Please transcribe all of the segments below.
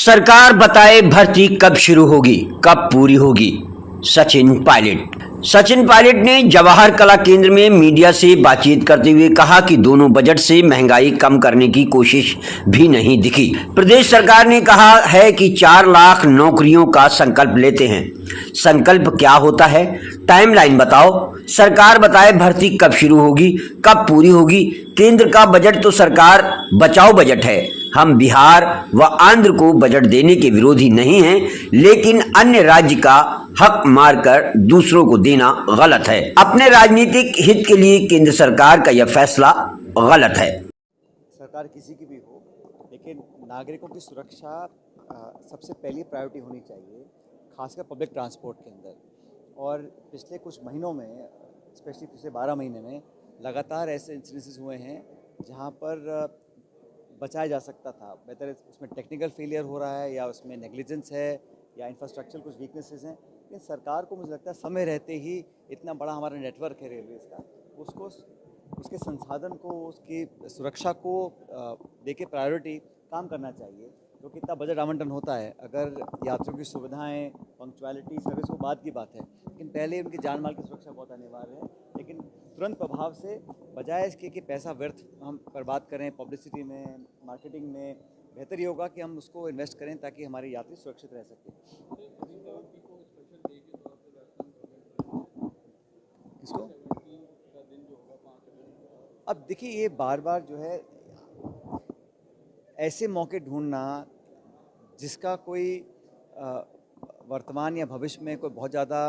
सरकार बताए भर्ती कब शुरू होगी, कब पूरी होगी। सचिन पायलट ने जवाहर कला केंद्र में मीडिया से बातचीत करते हुए कहा कि दोनों बजट से महंगाई कम करने की कोशिश भी नहीं दिखी। प्रदेश सरकार ने कहा है कि 4 लाख नौकरियों का संकल्प लेते हैं। संकल्प क्या होता है, टाइमलाइन बताओ। सरकार बताए भर्ती कब शुरू होगी, कब पूरी होगी। केंद्र का बजट तो सरकार बचाओ बजट है। हम बिहार व आंध्र को बजट देने के विरोधी नहीं हैं, लेकिन अन्य राज्य का हक मारकर दूसरों को देना गलत है। अपने राजनीतिक हित के लिए केंद्र सरकार का यह फैसला गलत है। सरकार किसी की भी हो, लेकिन नागरिकों की सुरक्षा सबसे पहली प्रायोरिटी होनी चाहिए, खासकर पब्लिक ट्रांसपोर्ट के अंदर। और पिछले कुछ महीनों में, स्पेशली पिछले 12 महीने में लगातार ऐसे इंसिडेंसेस हुए हैं जहां पर बचाया जा सकता था। बेहतर उसमें टेक्निकल फेलियर हो रहा है या उसमें नेग्लिजेंस है या इंफ्रास्ट्रक्चर कुछ वीकनेसेस हैं। लेकिन सरकार को मुझे लगता है समय रहते ही इतना बड़ा हमारा नेटवर्क है रेलवेज़ का, उसको उसके संसाधन को, उसकी सुरक्षा को देके प्रायोरिटी काम करना चाहिए। क्योंकि इतना बजट आवंटन होता है, अगर यात्रियों की सुविधाएं, पंक्चुअलिटी, सर्विस वो बाद की बात है, लेकिन पहले उनकी जान माल की सुरक्षा बहुत अनिवार्य है। लेकिन तुरंत प्रभाव से, बजाय इसके कि पैसा व्यर्थ हम बर्बाद करें पब्लिसिटी में, मार्केटिंग में, बेहतर ये होगा कि हम उसको इन्वेस्ट करें ताकि हमारे यात्री सुरक्षित रह सकें। किसको? अब देखिए, ये बार बार जो है ऐसे मौके ढूंढना जिसका कोई वर्तमान या भविष्य में कोई बहुत ज़्यादा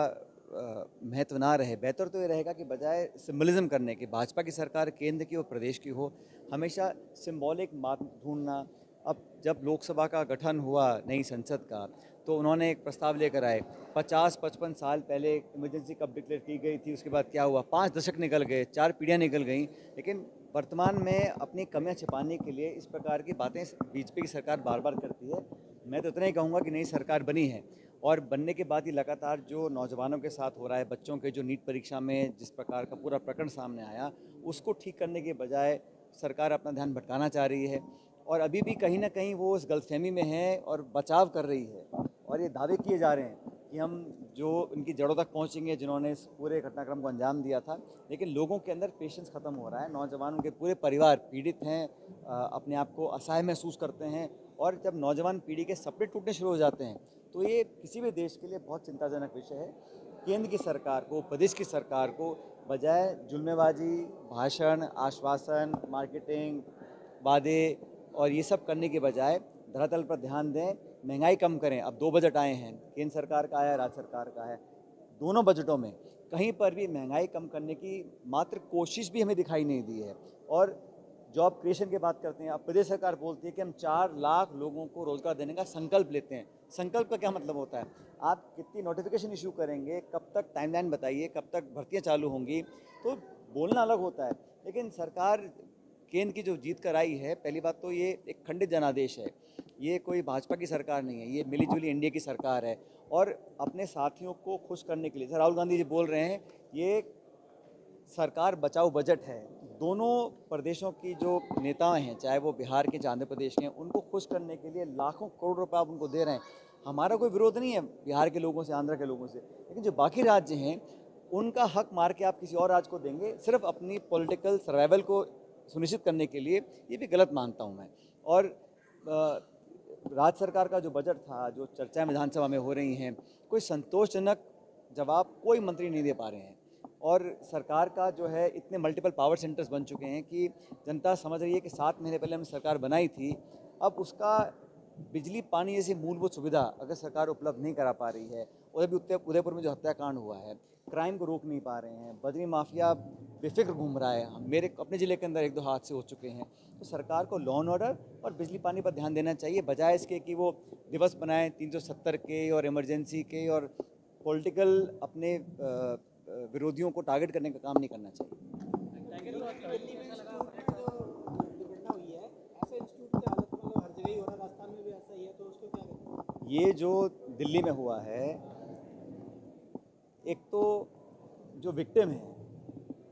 महत्व ना रहे, बेहतर तो ये रहेगा कि बजाय सिंबलिज्म करने के, भाजपा की सरकार केंद्र की और प्रदेश की हो, हमेशा सिंबॉलिक बात ढूंढना। अब जब लोकसभा का गठन हुआ नई संसद का, तो उन्होंने एक प्रस्ताव लेकर आए। 50-55 साल पहले इमरजेंसी कब डिक्लेयर की गई थी, उसके बाद क्या हुआ, 5 दशक निकल गए, 4 पीढ़ियाँ निकल गई। लेकिन वर्तमान में अपनी कमियां छिपाने के लिए इस प्रकार की बातें बीजेपी की सरकार बार बार करती है। मैं तो इतना ही कहूँगा कि नई सरकार बनी है और बनने के बाद ही लगातार जो नौजवानों के साथ हो रहा है, बच्चों के जो नीट परीक्षा में जिस प्रकार का पूरा प्रकरण सामने आया, उसको ठीक करने के बजाय सरकार अपना ध्यान भटकाना चाह रही है। और अभी भी कहीं ना कहीं वो उस गलतफहमी में है और बचाव कर रही है। और ये दावे किए जा रहे हैं कि हम जो उनकी जड़ों तक पहुंचेंगे जिन्होंने इस पूरे घटनाक्रम को अंजाम दिया था। लेकिन लोगों के अंदर पेशेंस ख़त्म हो रहा है, नौजवानों के पूरे परिवार पीड़ित हैं, अपने आप को असहाय महसूस करते हैं। और जब नौजवान पीढ़ी के सपने टूटने शुरू हो जाते हैं, तो ये किसी भी देश के लिए बहुत चिंताजनक विषय है। केंद्र की सरकार को, प्रदेश की सरकार को, बजाय जुल्मेबाजी, भाषण, आश्वासन, मार्केटिंग, वादे और ये सब करने के बजाय धरातल पर ध्यान दें, महंगाई कम करें। अब 2 बजट आए हैं, केंद्र सरकार का है, राज्य सरकार का है। दोनों बजटों में कहीं पर भी महंगाई कम करने की मात्र कोशिश भी हमें दिखाई नहीं दी है। और जॉब क्रिएशन की बात करते हैं, अब प्रदेश सरकार बोलती है कि हम 4 लाख लोगों को रोजगार देने का संकल्प लेते हैं। संकल्प का क्या मतलब होता है? आप कितनी नोटिफिकेशन इशू करेंगे, कब तक टाइमलाइन बताइए, कब तक भर्तियां चालू होंगी, तो बोलना अलग होता है। लेकिन सरकार केंद्र की जो जीत कर आई है, पहली बात तो ये एक खंडित जनादेश है, ये कोई भाजपा की सरकार नहीं है, ये मिलीजुली इंडिया की सरकार है। और अपने साथियों को खुश करने के लिए, सर राहुल गांधी जी बोल रहे हैं, ये सरकार बचाओ बजट है। दोनों प्रदेशों की जो नेता हैं, चाहे वो बिहार के, चाहे आंध्र प्रदेश के हैं, उनको खुश करने के लिए लाखों करोड़ रुपए आप उनको दे रहे हैं। हमारा कोई विरोध नहीं है बिहार के लोगों से, आंध्र के लोगों से, लेकिन जो बाकी राज्य हैं उनका हक मार के आप किसी और राज्य को देंगे सिर्फ अपनी पॉलिटिकल सर्वाइवल को सुनिश्चित करने के लिए, ये भी गलत मानता हूँ मैं। और राज्य सरकार का जो बजट था, जो चर्चाएं विधानसभा में हो रही हैं, कोई संतोषजनक जवाब कोई मंत्री नहीं दे पा रहे हैं। और सरकार का जो है, इतने मल्टीपल पावर सेंटर्स बन चुके हैं कि जनता समझ रही है कि 7 महीने पहले हमने सरकार बनाई थी, अब उसका बिजली पानी जैसी मूलभूत सुविधा अगर सरकार उपलब्ध नहीं करा पा रही है, और अभी उदयपुर में जो हत्याकांड हुआ है, क्राइम को रोक नहीं पा रहे हैं, बजरी माफिया बेफिक्र घूम रहा है, मेरे अपने ज़िले के अंदर 1-2 हादसे हो चुके हैं, तो सरकार को लॉ एंड ऑर्डर और बिजली पानी पर ध्यान देना चाहिए, बजाय इसके कि वो दिवस बनाएं 370 के और इमरजेंसी के, और पॉलिटिकल अपने विरोधियों को टारगेट करने का काम नहीं करना चाहिए। ये जो दिल्ली में हुआ है, एक तो जो विक्टिम हैं,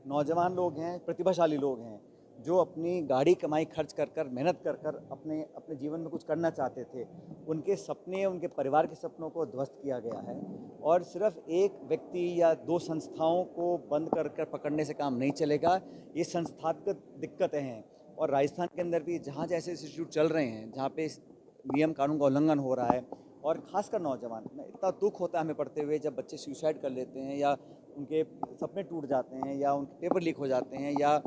नौजवान लोग हैं, प्रतिभाशाली लोग हैं, जो अपनी गाड़ी कमाई खर्च कर कर मेहनत कर कर अपने अपने जीवन में कुछ करना चाहते थे, उनके सपने, उनके परिवार के सपनों को ध्वस्त किया गया है। और सिर्फ एक व्यक्ति या दो संस्थाओं को बंद कर कर पकड़ने से काम नहीं चलेगा। ये संस्थागत दिक्कतें हैं और राजस्थान के अंदर भी जहाँ जैसे इंस्टीट्यूट चल रहे हैं, जहाँ पे नियम कानून का उल्लंघन हो रहा है, और ख़ासकर नौजवान में इतना दुख होता है हमें पढ़ते हुए, जब बच्चे सुसाइड कर लेते हैं या उनके सपने टूट जाते हैं या उनके पेपर लीक हो जाते हैं या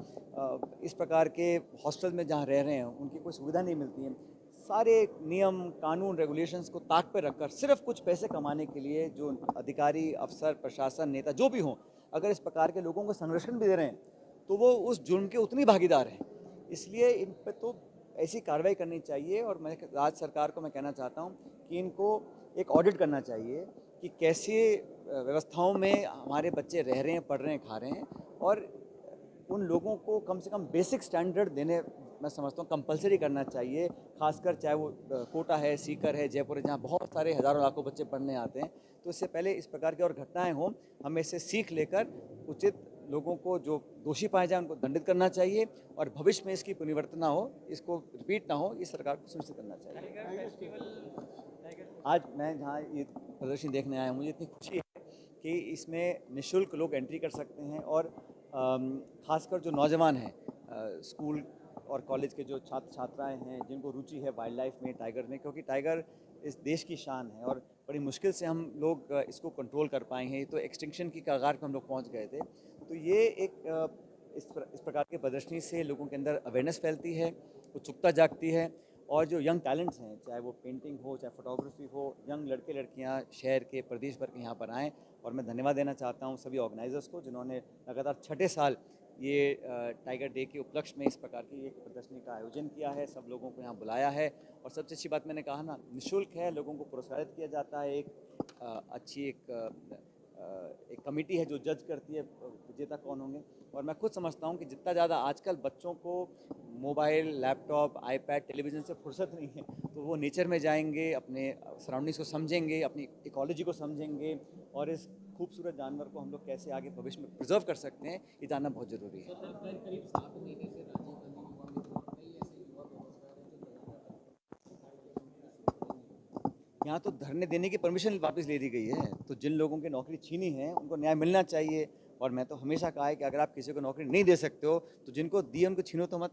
इस प्रकार के हॉस्टल में जहाँ रह रहे हैं उनकी कोई सुविधा नहीं मिलती है। सारे नियम कानून रेगुलेशंस को ताक पर रखकर सिर्फ कुछ पैसे कमाने के लिए जो अधिकारी, अफसर, प्रशासन, नेता जो भी हों, अगर इस प्रकार के लोगों को संरक्षण भी दे रहे हैं तो वो उस जुर्म के उतनी भागीदार हैं। इसलिए इन पर तो ऐसी कार्रवाई करनी चाहिए। और मैं राज्य सरकार को मैं कहना चाहता हूँ कि इनको एक ऑडिट करना चाहिए कि कैसे व्यवस्थाओं में हमारे बच्चे रह रहे हैं, पढ़ रहे हैं, खा रहे हैं, और उन लोगों को कम से कम बेसिक स्टैंडर्ड देने, मैं समझता हूँ कंपलसरी करना चाहिए। खासकर चाहे वो कोटा है, सीकर है, जयपुर है, जहाँ बहुत सारे हज़ारों लाखों बच्चे पढ़ने आते हैं। तो इससे पहले इस प्रकार की और घटनाएं हों, हमें इससे सीख लेकर उचित लोगों को जो दोषी पाए जाए उनको दंडित करना चाहिए और भविष्य में इसकी पुनरावृत्ति ना हो, इसको रिपीट ना हो, इस सरकार को सुनिश्चित करना चाहिए। आज मैं जहाँ ये प्रदर्शनी देखने आया हूँ, मुझे इतनी खुशी है कि इसमें निःशुल्क लोग एंट्री कर सकते हैं और ख़ासकर जो नौजवान हैं, स्कूल और कॉलेज के जो छात्र छात्राएं हैं जिनको रुचि है वाइल्ड लाइफ में, टाइगर में, क्योंकि टाइगर इस देश की शान है और बड़ी मुश्किल से हम लोग इसको कंट्रोल कर पाए हैं। तो एक्सटिंक्शन की कगार पर हम लोग पहुंच गए थे। तो ये एक इस प्रकार के प्रदर्शनी से लोगों के अंदर अवेयरनेस फैलती है, उत्सुकता जागती है, और जो यंग टैलेंट्स हैं, चाहे वो पेंटिंग हो, चाहे फोटोग्राफी हो, यंग लड़के लड़कियां शहर के, प्रदेश भर के यहाँ पर आएँ। और मैं धन्यवाद देना चाहता हूँ सभी ऑर्गेनाइजर्स को जिन्होंने लगातार छठे साल ये टाइगर डे के उपलक्ष्य में इस प्रकार की एक प्रदर्शनी का आयोजन किया है, सब लोगों को यहाँ बुलाया है। और सबसे अच्छी बात मैंने कहा ना, निःशुल्क है, लोगों को प्रोत्साहित किया जाता है। एक अच्छी एक कमेटी है जो जज करती है विजेता कौन होंगे। और मैं खुद समझता हूँ कि जितना ज़्यादा आजकल बच्चों को मोबाइल, लैपटॉप, आईपैड, टेलीविज़न से फुर्सत नहीं है, तो वो नेचर में जाएंगे, अपने सराउंडिंग्स को समझेंगे, अपनी इकोलॉजी को समझेंगे, और इस खूबसूरत जानवर को हम लोग कैसे आगे भविष्य में प्रिजर्व कर सकते हैं, ये जानना बहुत ज़रूरी है। करीब 7 महीने से राजीव गांधी युवा मित्र और कई ऐसे युवा बेरोजगार हैं जो लगातार यहाँ तो धरने देने की परमिशन वापस ले दी गई है, तो जिन लोगों की नौकरी छीनी है उनको न्याय मिलना चाहिए। और मैं तो हमेशा कहा है कि अगर आप किसी को नौकरी नहीं दे सकते हो तो जिनको दी उनको छीनो तो मत।